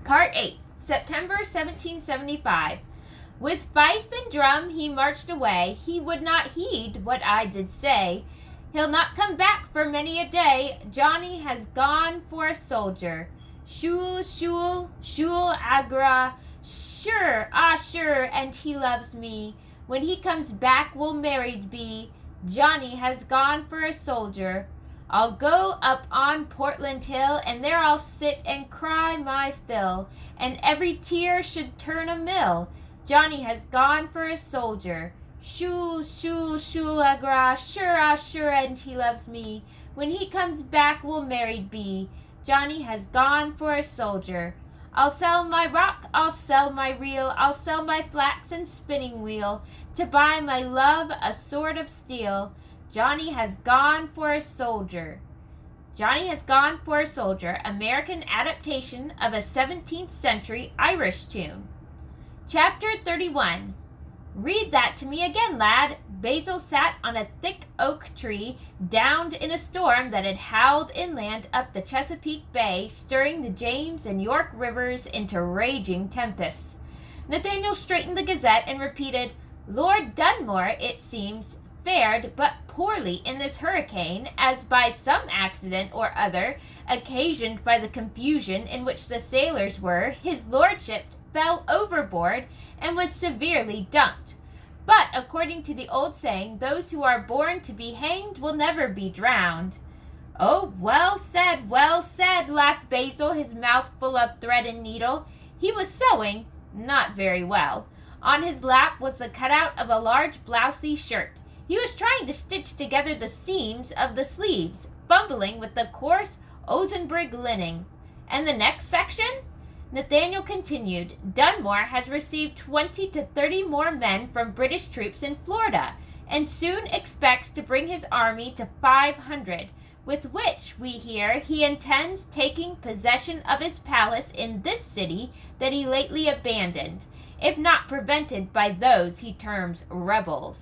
Part 8, September 1775. With fife and drum he marched away. He would not heed what I did say. He'll not come back for many a day. Johnny has gone for a soldier. Shul, shul, shul agra. Sure, ah sure, and he loves me. When he comes back we'll married be. Johnny has gone for a soldier. I'll go up on Portland Hill, and there I'll sit and cry my fill, and every tear should turn a mill. Johnny has gone for a soldier. Shul, shul, shul agra, sure, ah, sure, and he loves me. When he comes back we'll married be. Johnny has gone for a soldier. I'll sell my rock, I'll sell my reel, I'll sell my flax and spinning wheel, to buy my love a sword of steel. Johnny has gone for a soldier. Johnny has gone for a soldier, American adaptation of a 17th century Irish tune. Chapter 31. Read that to me again, lad. Basil sat on a thick oak tree, downed in a storm that had howled inland up the Chesapeake Bay, stirring the James and York rivers into raging tempests. Nathaniel straightened the Gazette and repeated, Lord Dunmore, it seems, fared but poorly in this hurricane, as by some accident or other, occasioned by the confusion in which the sailors were, his lordship fell overboard and was severely dunked. But, according to the old saying, those who are born to be hanged will never be drowned. Oh, well said, laughed Basil, his mouth full of thread and needle. He was sewing, not very well. On his lap was the cutout of a large blousey shirt. He was trying to stitch together the seams of the sleeves, fumbling with the coarse Ozenbrig linen. And the next section? Nathaniel continued, Dunmore has received 20 to 30 more men from British troops in Florida, and soon expects to bring his army to 500, with which, we hear, he intends taking possession of his palace in this city that he lately abandoned, if not prevented by those he terms rebels.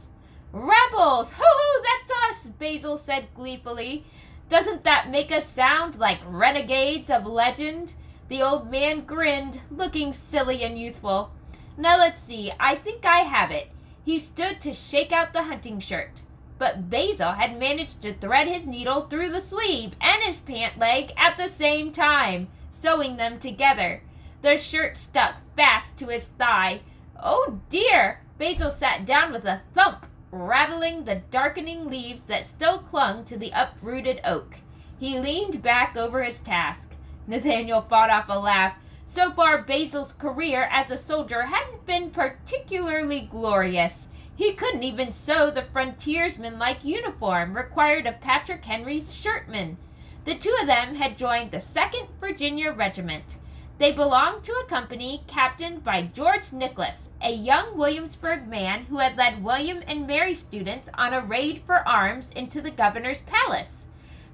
Rebels! Ho-ho, that's us, Basil said gleefully. Doesn't that make us sound like renegades of legend? The old man grinned, looking silly and youthful. Now let's see, I think I have it. He stood to shake out the hunting shirt, but Basil had managed to thread his needle through the sleeve and his pant leg at the same time, sewing them together. The shirt stuck fast to his thigh. Oh dear! Basil sat down with a thump, rattling the darkening leaves that still clung to the uprooted oak. He leaned back over his task. Nathaniel fought off a laugh. So far, Basil's career as a soldier hadn't been particularly glorious. He couldn't even sew the frontiersman-like uniform required of Patrick Henry's shirtmen. The two of them had joined the 2nd Virginia Regiment. They belonged to a company captained by George Nicholas, a young Williamsburg man who had led William and Mary students on a raid for arms into the governor's palace.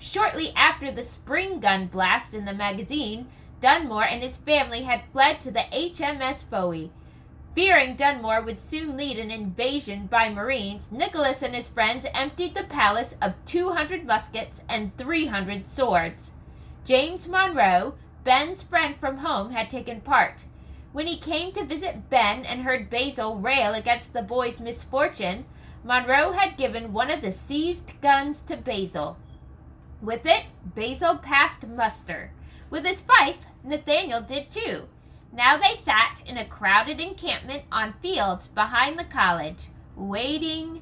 Shortly after the spring gun blast in the magazine, Dunmore and his family had fled to the HMS Bowie. Fearing Dunmore would soon lead an invasion by Marines, Nicholas and his friends emptied the palace of 200 muskets and 300 swords. James Monroe, Ben's friend from home, had taken part. When he came to visit Ben and heard Basil rail against the boy's misfortune, Monroe had given one of the seized guns to Basil. With it, Basil passed muster. With his fife, Nathaniel did too. Now they sat in a crowded encampment on fields behind the college, waiting.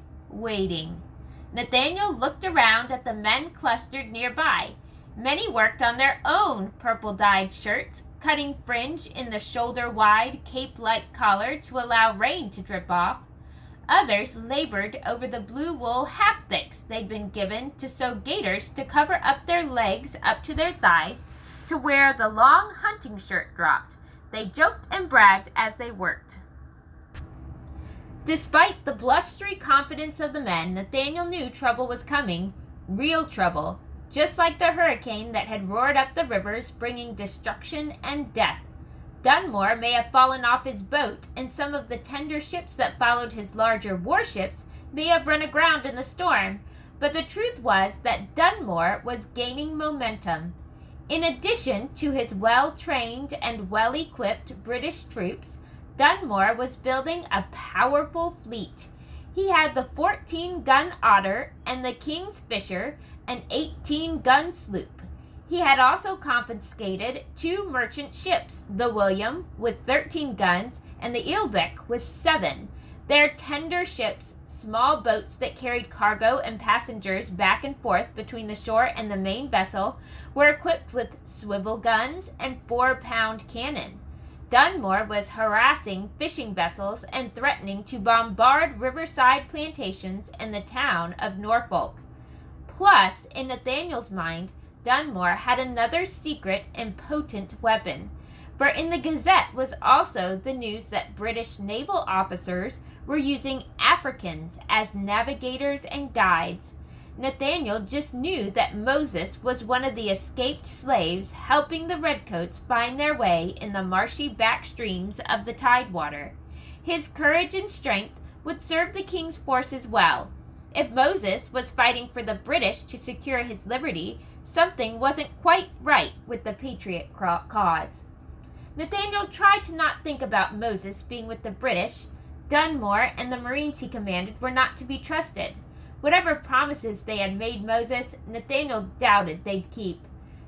Nathaniel looked around at the men clustered nearby. Many worked on their own purple-dyed shirts, cutting fringe in the shoulder-wide, cape-like collar to allow rain to drip off. Others labored over the blue wool half-thicks they'd been given to sew gaiters to cover up their legs up to their thighs, to where the long hunting shirt dropped. They joked and bragged as they worked. Despite the blustery confidence of the men, Nathaniel knew trouble was coming, real trouble, just like the hurricane that had roared up the rivers, bringing destruction and death. Dunmore may have fallen off his boat, and some of the tender ships that followed his larger warships may have run aground in the storm, but the truth was that Dunmore was gaining momentum. In addition to his well-trained and well-equipped British troops, Dunmore was building a powerful fleet. He had the 14-gun Otter and the King's Fisher, an 18-gun sloop. He had also confiscated 2 merchant ships, the William with 13 guns and the Eelbeck with 7. Their tender ships, small boats that carried cargo and passengers back and forth between the shore and the main vessel, were equipped with swivel guns and 4-pound cannon. Dunmore was harassing fishing vessels and threatening to bombard riverside plantations and the town of Norfolk. Plus, in Nathaniel's mind, Dunmore had another secret and potent weapon. For in the Gazette was also the news that British naval officers were using Africans as navigators and guides. Nathaniel just knew that Moses was one of the escaped slaves helping the redcoats find their way in the marshy back streams of the Tidewater. His courage and strength would serve the king's forces well. If Moses was fighting for the British to secure his liberty, something wasn't quite right with the patriot cause. Nathaniel tried to not think about Moses being with the British. Dunmore and the Marines he commanded were not to be trusted. Whatever promises they had made Moses, Nathaniel doubted they'd keep.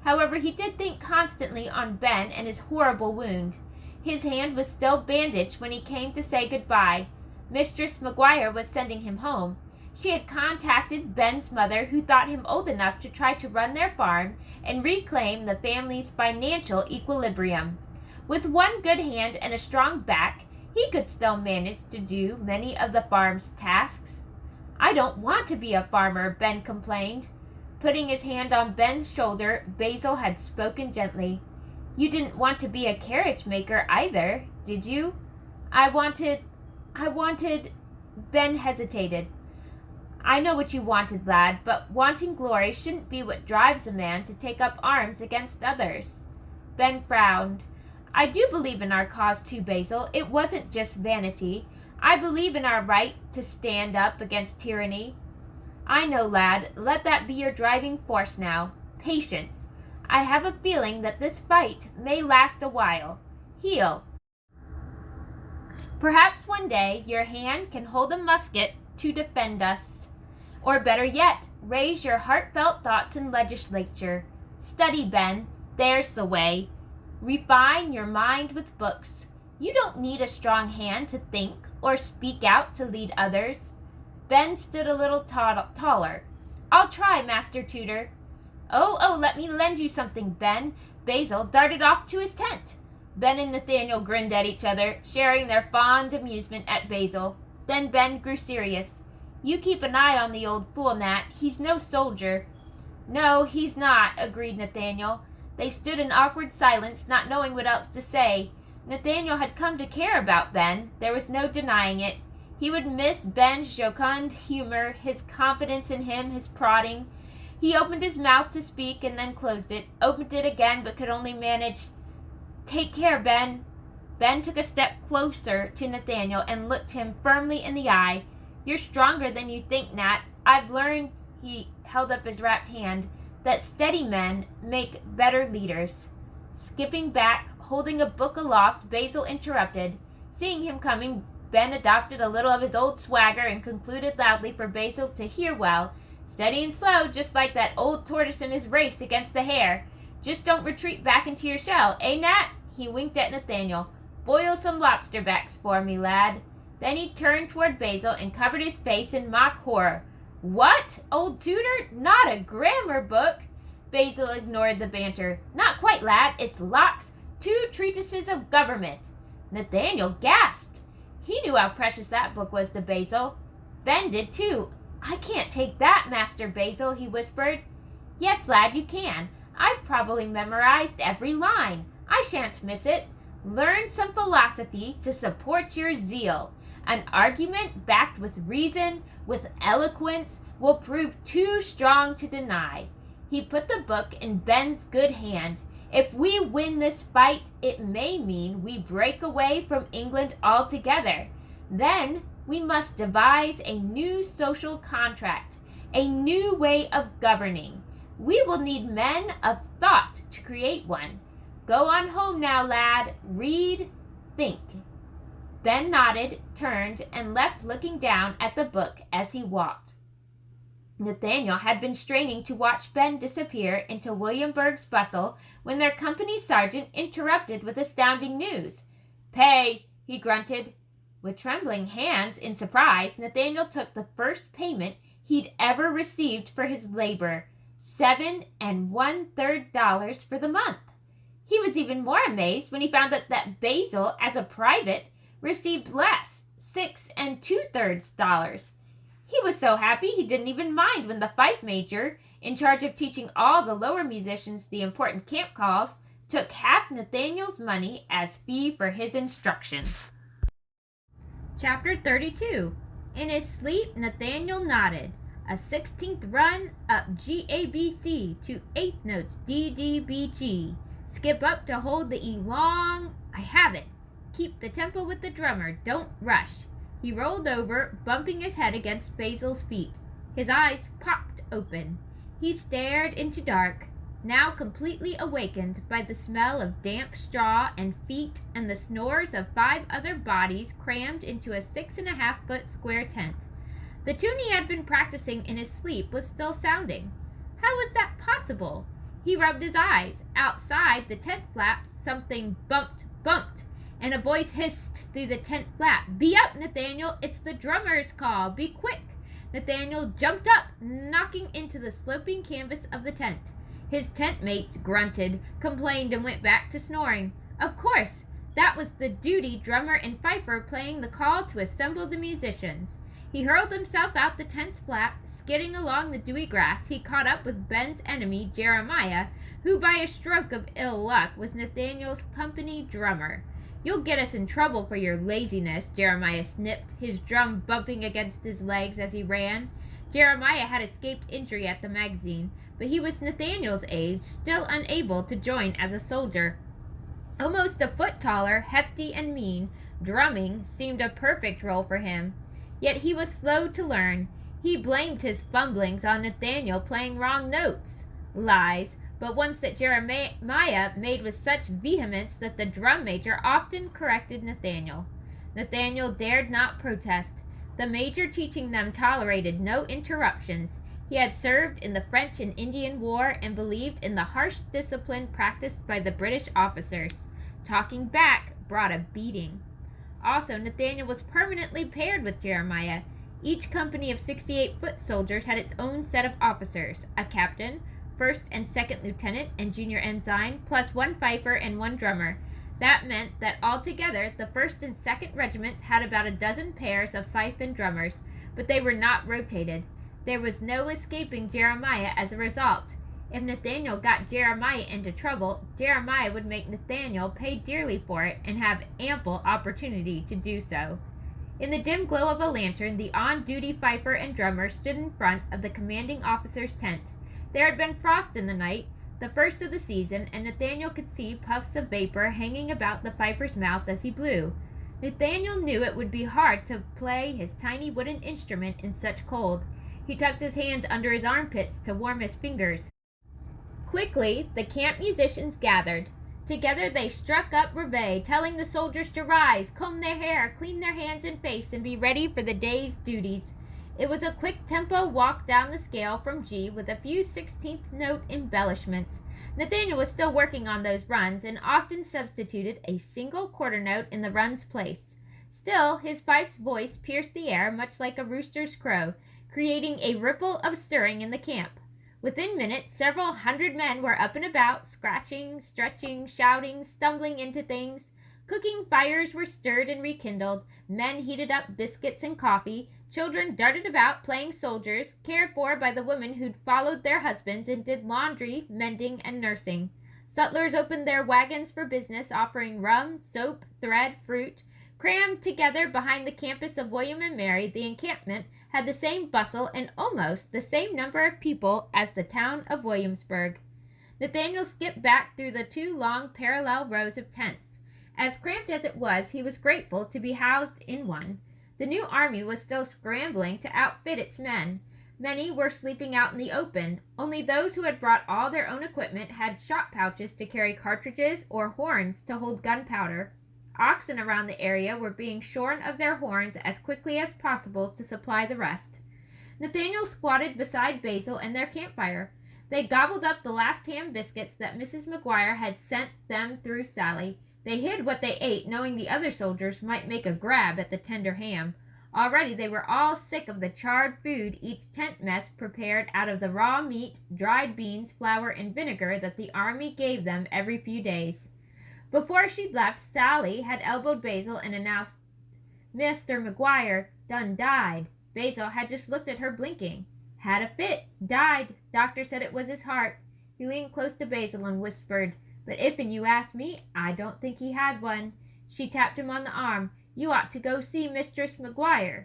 However, he did think constantly on Ben and his horrible wound. His hand was still bandaged when he came to say goodbye. Mistress McGuire was sending him home. She had contacted Ben's mother, who thought him old enough to try to run their farm and reclaim the family's financial equilibrium. With one good hand and a strong back, he could still manage to do many of the farm's tasks. "I don't want to be a farmer," Ben complained. Putting his hand on Ben's shoulder, Basil had spoken gently. "You didn't want to be a carriage maker either, did you?" I wanted... Ben hesitated. "I know what you wanted, lad, but wanting glory shouldn't be what drives a man to take up arms against others." Ben frowned. "I do believe in our cause too, Basil. It wasn't just vanity. I believe in our right to stand up against tyranny." "I know, lad. Let that be your driving force now. Patience. I have a feeling that this fight may last a while. Heal. Perhaps one day your hand can hold a musket to defend us. Or better yet, raise your heartfelt thoughts in legislature. Study, Ben. There's the way. Refine your mind with books. You don't need a strong hand to think or speak out to lead others." Ben stood a little taller. "I'll try, Master Tutor." Oh, let me lend you something, Ben." Basil darted off to his tent. Ben and Nathaniel grinned at each other, sharing their fond amusement at Basil. Then Ben grew serious. "You keep an eye on the old fool, Nat. He's no soldier." "No, he's not," agreed Nathaniel. They stood in awkward silence, not knowing what else to say. Nathaniel had come to care about Ben. There was no denying it. He would miss Ben's jocund humor, his confidence in him, his prodding. He opened his mouth to speak and then closed it, opened it again but could only manage, "Take care, Ben." Ben took a step closer to Nathaniel and looked him firmly in the eye. "You're stronger than you think, Nat. I've learned," he held up his wrapped hand, "that steady men make better leaders." Skipping back, holding a book aloft, Basil interrupted. Seeing him coming, Ben adopted a little of his old swagger and concluded loudly for Basil to hear well, "Steady and slow, just like that old tortoise in his race against the hare. Just don't retreat back into your shell, eh, Nat?" He winked at Nathaniel. "Boil some lobster backs for me, lad." Then he turned toward Basil and covered his face in mock horror. "What, old tutor? Not a grammar book?" Basil ignored the banter. "Not quite, lad. It's Locke's 2 Treatises of Government." Nathaniel gasped. He knew how precious that book was to Basil. Ben did too. "I can't take that, Master Basil," he whispered. "Yes, lad, you can. I've probably memorized every line. I shan't miss it. Learn some philosophy to support your zeal. An argument backed with reason, with eloquence, will prove too strong to deny." He put the book in Ben's good hand. "If we win this fight, it may mean we break away from England altogether. Then we must devise a new social contract, a new way of governing. We will need men of thought to create one. Go on home now, lad. Read, think. Ben nodded, turned, and left looking down at the book as he walked. Nathaniel had been straining to watch Ben disappear into Williamsburg's bustle when their company sergeant interrupted with astounding news. "Pay," he grunted. With trembling hands in surprise, Nathaniel took the first payment he'd ever received for his labor, $7 1/3 for the month. He was even more amazed when he found that Basil, as a private, received less, $6 2/3. He was so happy he didn't even mind when the fife major, in charge of teaching all the lower musicians the important camp calls, took half Nathaniel's money as fee for his instruction. Chapter 32. In his sleep, Nathaniel nodded. A 16th run up GABC to 8th notes DDBG. Skip up to hold the E long. I have it. Keep the tempo with the drummer. Don't rush. He rolled over, bumping his head against Basil's feet. His eyes popped open. He stared into dark, now completely awakened by the smell of damp straw and feet and the snores of 5 other bodies crammed into a 6.5-foot square tent. The tune he had been practicing in his sleep was still sounding. How was that possible? He rubbed his eyes. Outside the tent flaps, something bumped, and a voice hissed through the tent flap. "Be up, Nathaniel! It's the drummer's call! Be quick!" Nathaniel jumped up, knocking into the sloping canvas of the tent. His tent mates grunted, complained, and went back to snoring. Of course, that was the duty drummer and fifer playing the call to assemble the musicians. He hurled himself out the tent's flap. Skidding along the dewy grass, he caught up with Ben's enemy, Jeremiah, who by a stroke of ill luck was Nathaniel's company drummer. "You'll get us in trouble for your laziness," Jeremiah snipped, his drum bumping against his legs as he ran. Jeremiah had escaped injury at the magazine, but he was Nathaniel's age, still unable to join as a soldier. Almost a foot taller, hefty and mean, drumming seemed a perfect role for him. Yet he was slow to learn. He blamed his fumblings on Nathaniel playing wrong notes. Lies, but ones that Jeremiah made with such vehemence that the drum major often corrected Nathaniel. Nathaniel dared not protest. The major teaching them tolerated no interruptions. He had served in the French and Indian War and believed in the harsh discipline practiced by the British officers. Talking back brought a beating. Also, Nathaniel was permanently paired with Jeremiah. Each company of 68-foot soldiers had its own set of officers, a captain, first and second lieutenant, and junior ensign, plus 1 fifer and 1 drummer. That meant that altogether the 1st and 2nd regiments had about a dozen pairs of fife and drummers, but they were not rotated. There was no escaping Jeremiah as a result. If Nathaniel got Jeremiah into trouble, Jeremiah would make Nathaniel pay dearly for it and have ample opportunity to do so. In the dim glow of a lantern, the on-duty fifer and drummer stood in front of the commanding officer's tent. There had been frost in the night, the first of the season, and Nathaniel could see puffs of vapor hanging about the fifer's mouth as he blew. Nathaniel knew it would be hard to play his tiny wooden instrument in such cold. He tucked his hands under his armpits to warm his fingers. Quickly, the camp musicians gathered. Together they struck up reveille, telling the soldiers to rise, comb their hair, clean their hands and face, and be ready for the day's duties. It was a quick tempo walk down the scale from G with a few 16th note embellishments. Nathaniel was still working on those runs and often substituted a single quarter note in the run's place. Still, his fife's voice pierced the air much like a rooster's crow, creating a ripple of stirring in the camp. Within minutes, several hundred men were up and about, scratching, stretching, shouting, stumbling into things. Cooking fires were stirred and rekindled, men heated up biscuits and coffee, children darted about playing soldiers, cared for by the women who'd followed their husbands and did laundry, mending, and nursing. Sutlers opened their wagons for business, offering rum, soap, thread, fruit. Crammed together behind the campus of William and Mary, the encampment had the same bustle and almost the same number of people as the town of Williamsburg. Nathaniel skipped back through the 2 long parallel rows of tents. As cramped as it was, he was grateful to be housed in one. The new army was still scrambling to outfit its men. Many were sleeping out in the open. Only those who had brought all their own equipment had shot pouches to carry cartridges or horns to hold gunpowder. Oxen around the area were being shorn of their horns as quickly as possible to supply the rest. Nathaniel squatted beside Basil and their campfire. They gobbled up the last ham biscuits that Mrs. McGuire had sent them through Sally. They hid what they ate, knowing the other soldiers might make a grab at the tender ham. Already they were all sick of the charred food each tent mess prepared out of the raw meat, dried beans, flour, and vinegar that the army gave them every few days. Before she'd left, Sally had elbowed Basil and announced, "Mr. McGuire done died." Basil had just looked at her, blinking. "Had a fit. Died. Doctor said it was his heart." He leaned close to Basil and whispered, "But if'n you ask me, I don't think he had one." She tapped him on the arm. "You ought to go see Mistress McGuire."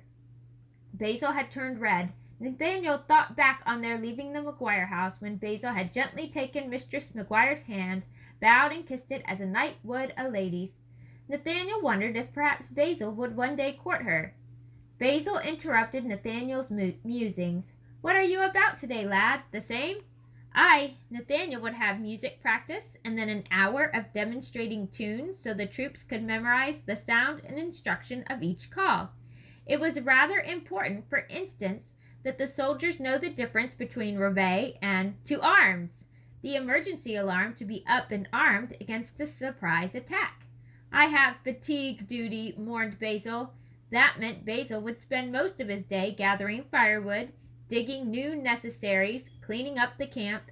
Basil had turned red. Nathaniel thought back on their leaving the McGuire house, when Basil had gently taken Mistress McGuire's hand, bowed and kissed it as a knight would a lady's. Nathaniel wondered if perhaps Basil would one day court her. Basil interrupted Nathaniel's musings. "What are you about today, lad? The same?" "Aye." Nathaniel would have music practice, and then an hour of demonstrating tunes so the troops could memorize the sound and instruction of each call. It was rather important, for instance, that the soldiers know the difference between reveille and "to arms," the emergency alarm to be up and armed against a surprise attack. "I have fatigue duty," mourned Basil. That meant Basil would spend most of his day gathering firewood, digging new necessaries, cleaning up the camp.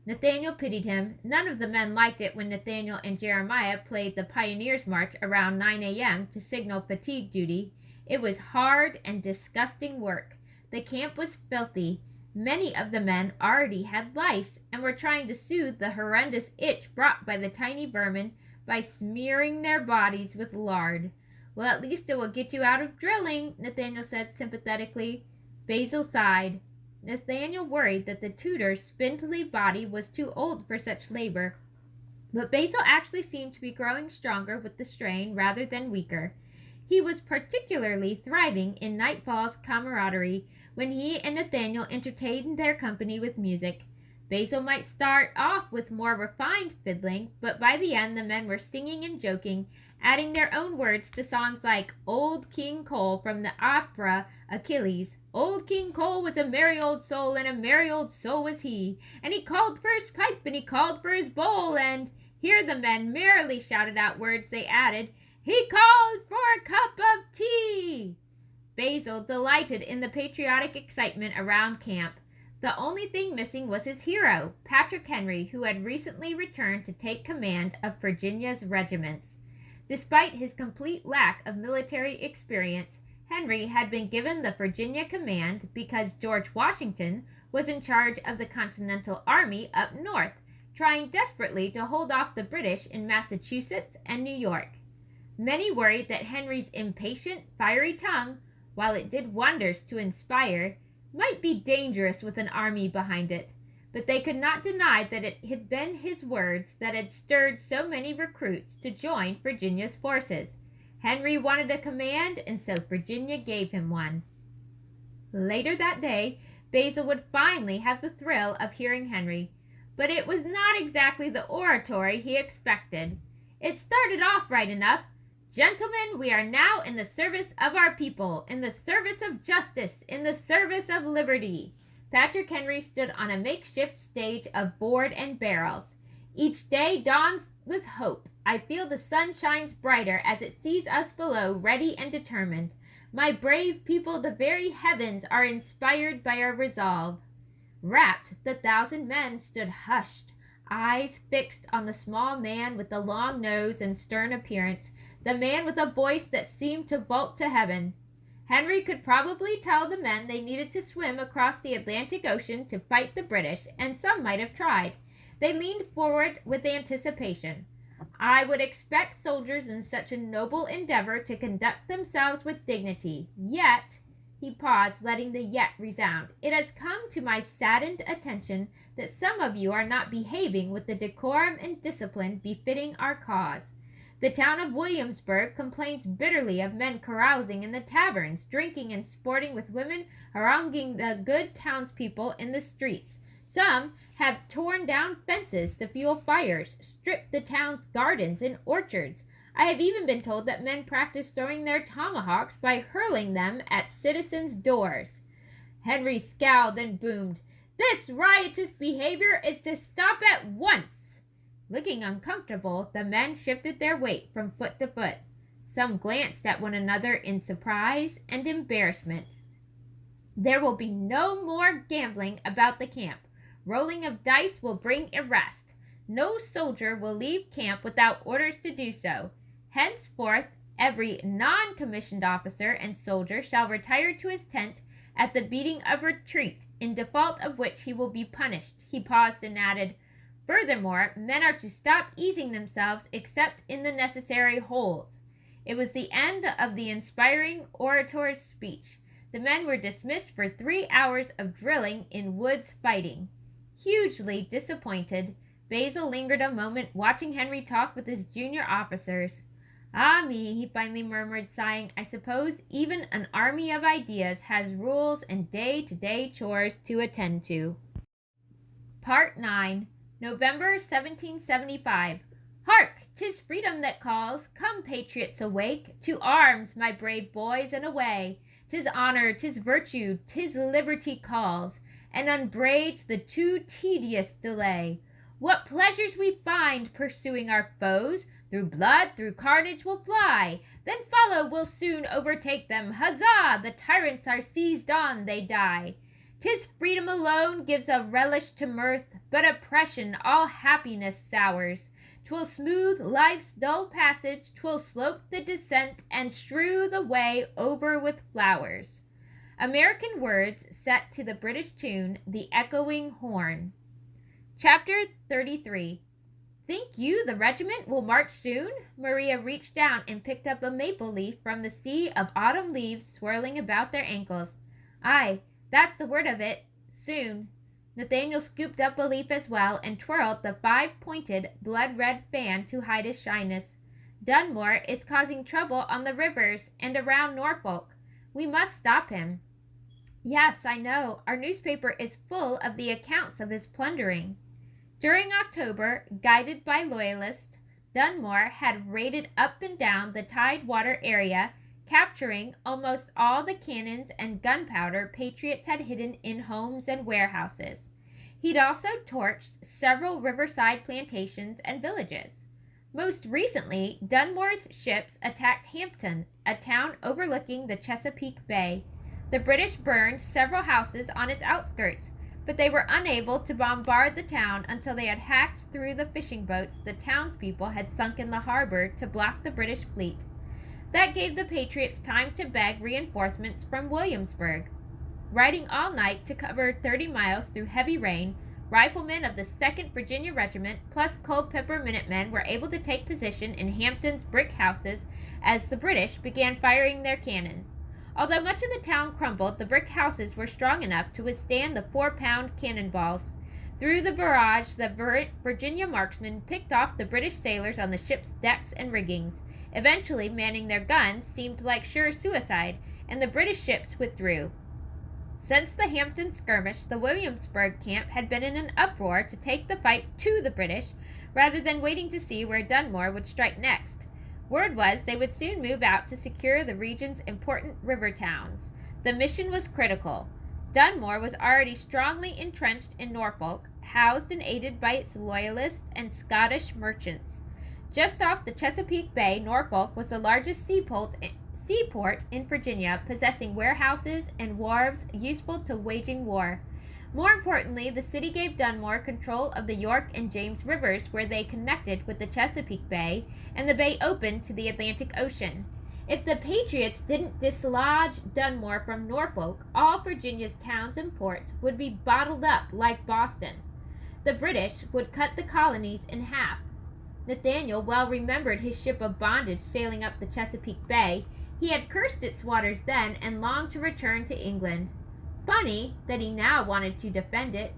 Nathaniel pitied him. None of the men liked it when Nathaniel and Jeremiah played the Pioneers' March around 9 a.m. to signal fatigue duty. It was hard and disgusting work. The camp was filthy. Many of the men already had lice and were trying to soothe the horrendous itch brought by the tiny vermin by smearing their bodies with lard. "Well, at least it will get you out of drilling," Nathaniel said sympathetically. Basil sighed. Nathaniel worried that the tutor's spindly body was too old for such labor. But Basil actually seemed to be growing stronger with the strain rather than weaker. He was particularly thriving in Nightfall's camaraderie, when he and Nathaniel entertained their company with music. Basil might start off with more refined fiddling, but by the end the men were singing and joking, adding their own words to songs like "Old King Cole" from the opera Achilles. "Old King Cole was a merry old soul, and a merry old soul was he, and he called for his pipe, and he called for his bowl," and here the men merrily shouted out words they added, "He called for a cup of tea." Basil delighted in the patriotic excitement around camp. The only thing missing was his hero, Patrick Henry, who had recently returned to take command of Virginia's regiments. Despite his complete lack of military experience, Henry had been given the Virginia command because George Washington was in charge of the Continental Army up north, trying desperately to hold off the British in Massachusetts and New York. Many worried that Henry's impatient, fiery tongue, while it did wonders to inspire, might be dangerous with an army behind it. But they could not deny that it had been his words that had stirred so many recruits to join Virginia's forces. Henry wanted a command, and so Virginia gave him one. Later that day, Basil would finally have the thrill of hearing Henry, but it was not exactly the oratory he expected. It started off right enough. "Gentlemen, we are now in the service of our people, in the service of justice, in the service of liberty." Patrick Henry stood on a makeshift stage of board and barrels. "Each day dawns with hope. I feel the sun shines brighter as it sees us below, ready and determined. My brave people, the very heavens are inspired by our resolve." Rapt, the 1,000 men stood hushed, eyes fixed on the small man with the long nose and stern appearance, the man with a voice that seemed to vault to heaven. Henry could probably tell the men they needed to swim across the Atlantic Ocean to fight the British, and some might have tried. They leaned forward with anticipation. "I would expect soldiers in such a noble endeavor to conduct themselves with dignity. Yet," he paused, letting the "yet" resound, "it has come to my saddened attention that some of you are not behaving with the decorum and discipline befitting our cause. The town of Williamsburg complains bitterly of men carousing in the taverns, drinking and sporting with women, haranguing the good townspeople in the streets. Some have torn down fences to fuel fires, stripped the town's gardens and orchards. I have even been told that men practice throwing their tomahawks by hurling them at citizens' doors. Henry scowled and boomed, "This riotous behavior is to stop at once!" Looking uncomfortable, the men shifted their weight from foot to foot. Some glanced at one another in surprise and embarrassment. "There will be no more gambling about the camp. Rolling of dice will bring arrest. No soldier will leave camp without orders to do so. Henceforth, every non-commissioned officer and soldier shall retire to his tent at the beating of retreat, in default of which he will be punished." He paused and added, "Furthermore, men are to stop easing themselves except in the necessary holes." It was the end of the inspiring orator's speech. The men were dismissed for 3 hours of drilling in woods fighting. Hugely disappointed, Basil lingered a moment watching Henry talk with his junior officers. "Ah me," he finally murmured, sighing, "I suppose even an army of ideas has rules and day-to-day chores to attend to." Part 9, November 1775. "Hark! 'Tis freedom that calls. Come, patriots, awake! To arms, my brave boys, and away! 'Tis honor, 'tis virtue, 'tis liberty calls, and unbraids the too tedious delay. What pleasures we find pursuing our foes! Through blood, through carnage we'll fly, then follow, we'll soon overtake them. Huzzah! The tyrants are seized on, they die. 'Tis freedom alone gives a relish to mirth, but oppression all happiness sours. 'Twill smooth life's dull passage, 'twill slope the descent, and strew the way over with flowers." American words set to the British tune, "The Echoing Horn." Chapter 33. "Think you the regiment will march soon?" Maria reached down and picked up a maple leaf from the sea of autumn leaves swirling about their ankles. "Aye, that's the word of it. Soon." Nathaniel scooped up a leaf as well and twirled the 5-pointed, blood-red fan to hide his shyness. "Dunmore is causing trouble on the rivers and around Norfolk. We must stop him." "Yes, I know. Our newspaper is full of the accounts of his plundering." During October, guided by loyalists, Dunmore had raided up and down the Tidewater area, capturing almost all the cannons and gunpowder patriots had hidden in homes and warehouses. He'd also torched several riverside plantations and villages. Most recently, Dunmore's ships attacked Hampton, a town overlooking the Chesapeake Bay. The British burned several houses on its outskirts, but they were unable to bombard the town until they had hacked through the fishing boats the townspeople had sunk in the harbor to block the British fleet. That gave the Patriots time to beg reinforcements from Williamsburg. Riding all night to cover 30 miles through heavy rain, riflemen of the 2nd Virginia Regiment plus Culpeper Minutemen were able to take position in Hampton's brick houses as the British began firing their cannons. Although much of the town crumbled, the brick houses were strong enough to withstand the 4-pound cannonballs. Through the barrage, the Virginia marksmen picked off the British sailors on the ship's decks and riggings. Eventually, manning their guns seemed like sure suicide, and the British ships withdrew. Since the Hampton skirmish, the Williamsburg camp had been in an uproar to take the fight to the British, rather than waiting to see where Dunmore would strike next. Word was they would soon move out to secure the region's important river towns. The mission was critical. Dunmore was already strongly entrenched in Norfolk, housed and aided by its loyalists and Scottish merchants. Just off the Chesapeake Bay, Norfolk was the largest seaport in Virginia, possessing warehouses and wharves useful to waging war. More importantly, the city gave Dunmore control of the York and James rivers, where they connected with the Chesapeake Bay, and the bay opened to the Atlantic Ocean. If the Patriots didn't dislodge Dunmore from Norfolk, all Virginia's towns and ports would be bottled up like Boston. The British would cut the colonies in half. Nathaniel well remembered his ship of bondage sailing up the Chesapeake Bay. He had cursed its waters then and longed to return to England. Funny that he now wanted to defend it.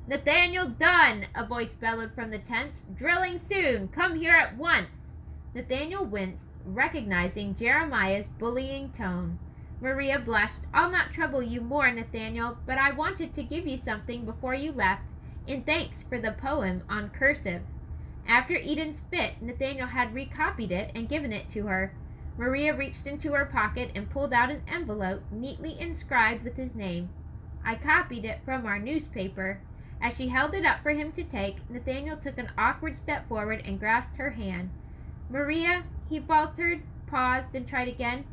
"Nathaniel Dunn!" a voice bellowed from the tents. "Drilling soon! Come here at once!" Nathaniel winced, recognizing Jeremiah's bullying tone. Maria blushed. "I'll not trouble you more, Nathaniel, but I wanted to give you something before you left, in thanks for the poem on cursive." After Eden's fit, Nathaniel had recopied it and given it to her. Maria reached into her pocket and pulled out an envelope neatly inscribed with his name. "I copied it from our newspaper." As she held it up for him to take, Nathaniel took an awkward step forward and grasped her hand. "Maria," he faltered, paused, and tried again.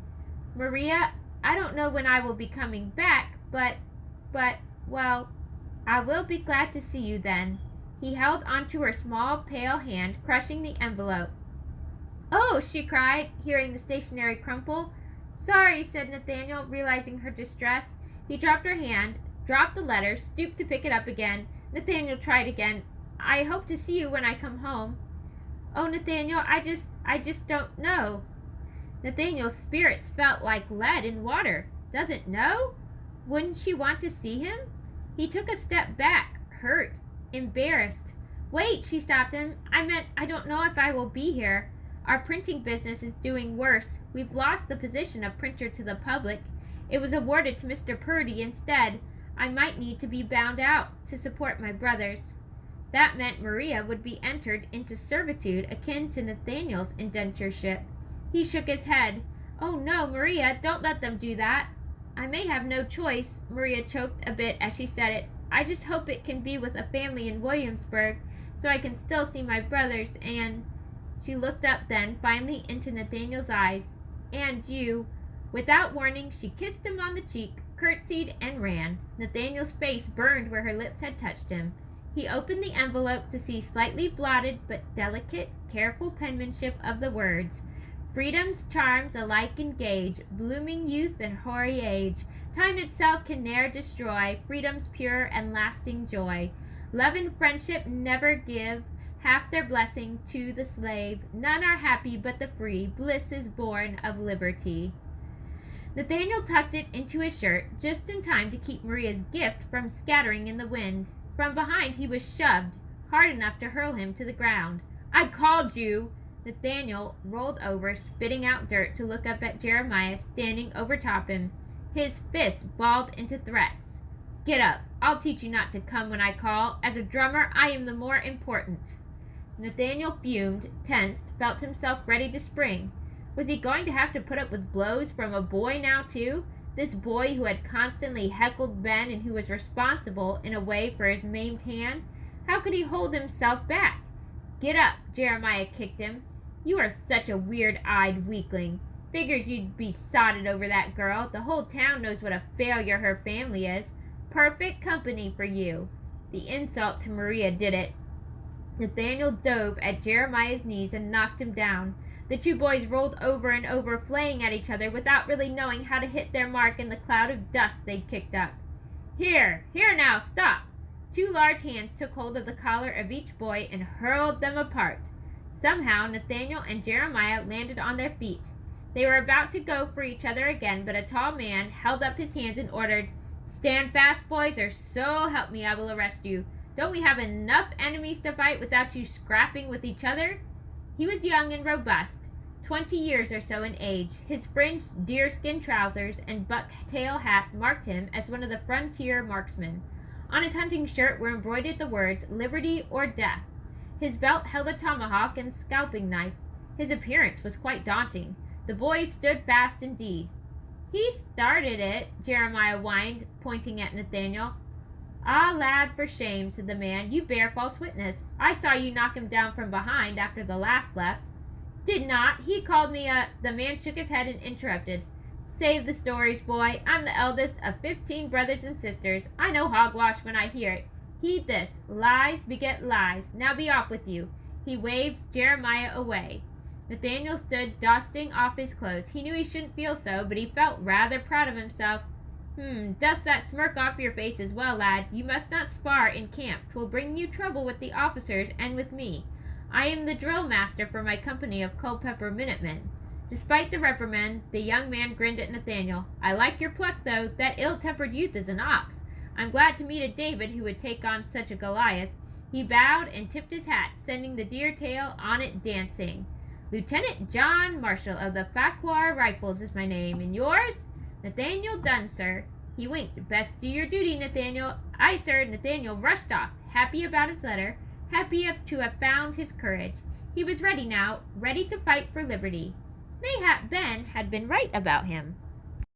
"Maria, I don't know when I will be coming back, but, well, I will be glad to see you then." He held onto her small, pale hand, crushing the envelope. "Oh!" she cried, hearing the stationery crumple. "Sorry," said Nathaniel, realizing her distress. He dropped her hand, dropped the letter, stooped to pick it up again. Nathaniel tried again. "I hope to see you when I come home." "Oh, Nathaniel, I just don't know." Nathaniel's spirits felt like lead in water. Doesn't know? Wouldn't she want to see him? He took a step back, hurt, embarrassed. "Wait," she stopped him. I don't know if I will be here. Our printing business is doing worse. We've lost the position of printer to the public. It was awarded to Mr. Purdy instead. I might need to be bound out to support my brothers." That meant Maria would be entered into servitude akin to Nathaniel's indentureship. He shook his head. "Oh no, Maria, don't let them do that." "I may have no choice." Maria choked a bit as she said it. "I just hope it can be with a family in Williamsburg, so I can still see my brothers and—" She looked up then, finally, into Nathaniel's eyes. "And you." Without warning, she kissed him on the cheek, curtsied, and ran. Nathaniel's face burned where her lips had touched him. He opened the envelope to see slightly blotted but delicate, careful penmanship of the words: "Freedom's charms alike engage, blooming youth and hoary age. Time itself can ne'er destroy freedom's pure and lasting joy. Love and friendship never give half their blessing to the slave. None are happy but the free. Bliss is born of liberty." Nathaniel tucked it into his shirt, just in time to keep Maria's gift from scattering in the wind. From behind he was shoved, hard enough to hurl him to the ground. "I called you!" Nathaniel rolled over, spitting out dirt, to look up at Jeremiah standing over top him, his fists balled into threats. "Get up! I'll teach you not to come when I call. As a drummer, I am the more important." Nathaniel fumed, tensed, felt himself ready to spring. Was he going to have to put up with blows from a boy now, too? This boy who had constantly heckled Ben and who was responsible, in a way, for his maimed hand? How could he hold himself back? "Get up!" Jeremiah kicked him. "You are such a weird-eyed weakling. Figured you'd be sodded over that girl. The whole town knows what a failure her family is. Perfect company for you." The insult to Maria did it. Nathaniel dove at Jeremiah's knees and knocked him down. The two boys rolled over and over, flaying at each other without really knowing how to hit their mark in the cloud of dust they'd kicked up. Here now, stop!" Two large hands took hold of the collar of each boy and hurled them apart. Somehow Nathaniel and Jeremiah landed on their feet. They were about to go for each other again, but a tall man held up his hands and ordered, "Stand fast, boys, or so help me I will arrest you. Don't we have enough enemies to fight without you scrapping with each other?" He was young and robust, 20 years or so in age. His fringed deerskin trousers and buck-tail hat marked him as one of the frontier marksmen. On his hunting shirt were embroidered the words, "Liberty or Death." His belt held a tomahawk and scalping knife. His appearance was quite daunting. The boys stood fast indeed. "He started it," Jeremiah whined, pointing at Nathaniel. "Ah, lad, for shame," said the man. "You bear false witness. I saw you knock him down from behind after the last left." "Did not. He called me a—" The man shook his head and interrupted. "Save the stories, boy. I'm the eldest of 15 brothers and sisters. I know hogwash when I hear it. Heed this. Lies beget lies. Now be off with you." He waved Jeremiah away. Nathaniel stood dusting off his clothes. He knew he shouldn't feel so, but he felt rather proud of himself. Dust that smirk off your face as well, lad. You must not spar in camp. 'Twill bring you trouble with the officers and with me. I am the drill master for my company of Culpeper Minutemen." Despite the reprimand, the young man grinned at Nathaniel. "I like your pluck, though. That ill-tempered youth is an ox. I'm glad to meet a David who would take on such a Goliath." He bowed and tipped his hat, sending the deer tail on it dancing. Lieutenant John Marshall of the Farquhar Rifles is my name, and yours? Nathaniel Dunn, sir. He winked. Best do your duty, Nathaniel. Aye, sir. Nathaniel rushed off, happy about his letter, happy to have found his courage. He was ready now, ready to fight for liberty. Mayhap Ben had been right about him.